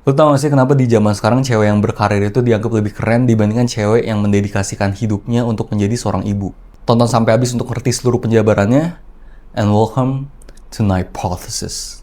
Lo tau gak sih kenapa di zaman sekarang cewek yang berkarir itu dianggap lebih keren dibandingkan cewek yang mendedikasikan hidupnya untuk menjadi seorang ibu? Tonton sampai habis untuk ngerti seluruh penjabarannya, and welcome to Hypothesis.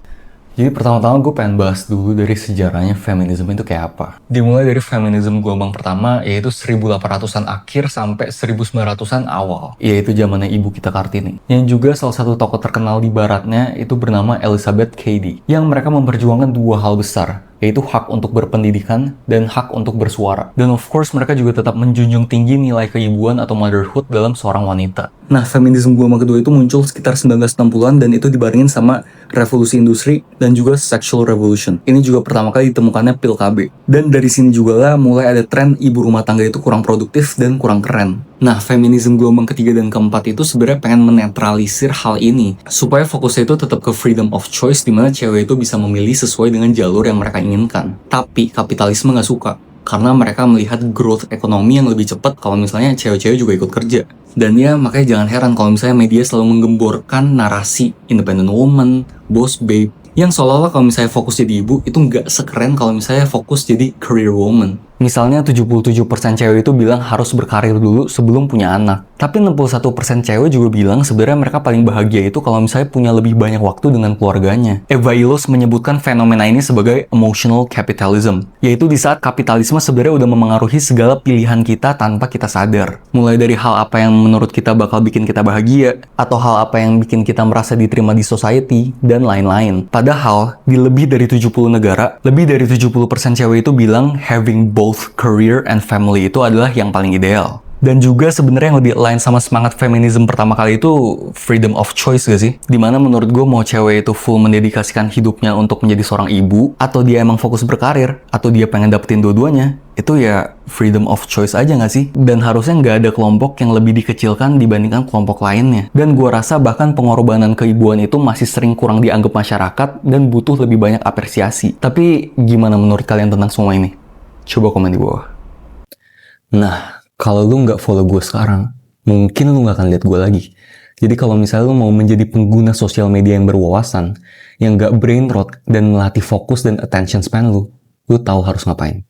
Jadi pertama-tama gue pengen bahas dulu dari sejarahnya feminisme itu kayak apa. Dimulai dari feminisme gelombang pertama, yaitu 1800-an akhir sampai 1900-an awal, yaitu zamannya Ibu kita Kartini. Yang juga salah satu tokoh terkenal di baratnya itu bernama Elizabeth Cady, yang mereka memperjuangkan dua hal besar, yaitu hak untuk berpendidikan dan hak untuk bersuara. Dan of course mereka juga tetap menjunjung tinggi nilai keibuan atau motherhood dalam seorang wanita. Nah, feminisme gelombang kedua itu muncul sekitar 1960-an dan itu dibarengin sama revolusi industri dan juga sexual revolution. Ini juga pertama kali ditemukannya pil KB. Dan dari sini juga lah mulai ada tren ibu rumah tangga itu kurang produktif dan kurang keren. Nah, feminisme gelombang ketiga dan keempat itu sebenarnya pengen menetralisir hal ini supaya fokusnya itu tetap ke freedom of choice, di mana cewek itu bisa memilih sesuai dengan jalur yang mereka inginkan. Tapi kapitalisme nggak suka karena mereka melihat growth ekonomi yang lebih cepat kalau misalnya cewek-cewek juga ikut kerja. Dan ya makanya jangan heran kalau misalnya media selalu menggemborkan narasi independent woman, boss babe, yang seolah-olah kalau misalnya fokus jadi ibu itu nggak sekeren kalau misalnya fokus jadi career woman. Misalnya 77% cewek itu bilang harus berkarir dulu sebelum punya anak. Tapi 61% cewek juga bilang sebenarnya mereka paling bahagia itu kalau misalnya punya lebih banyak waktu dengan keluarganya. Eva Illos menyebutkan fenomena ini sebagai emotional capitalism, yaitu di saat kapitalisme sebenarnya udah memengaruhi segala pilihan kita tanpa kita sadar. Mulai dari hal apa yang menurut kita bakal bikin kita bahagia, atau hal apa yang bikin kita merasa diterima di society, dan lain-lain. Padahal, di lebih dari 70 negara, lebih dari 70% cewek itu bilang having both career and family itu adalah yang paling ideal. Dan juga sebenarnya yang lebih align sama semangat feminisme pertama kali itu freedom of choice gak sih? Dimana menurut gue mau cewek itu full mendedikasikan hidupnya untuk menjadi seorang ibu, atau dia emang fokus berkarir, atau dia pengen dapetin dua-duanya, itu ya freedom of choice aja gak sih? Dan harusnya nggak ada kelompok yang lebih dikecilkan dibandingkan kelompok lainnya. Dan gue rasa bahkan pengorbanan keibuan itu masih sering kurang dianggap masyarakat dan butuh lebih banyak apresiasi. Tapi gimana menurut kalian tentang semua ini? Coba komen di bawah. Nah, kalau lu nggak follow gue sekarang, mungkin lu nggak akan lihat gue lagi. Jadi kalau misalnya lu mau menjadi pengguna sosial media yang berwawasan, yang nggak brain rot dan melatih fokus dan attention span lu tahu harus ngapain.